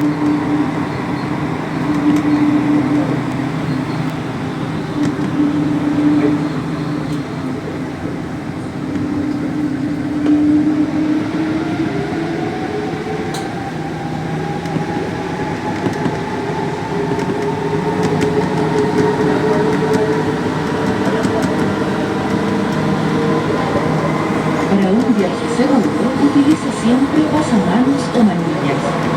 Para un viaje seguro, utilice siempre pasamanos o manillas.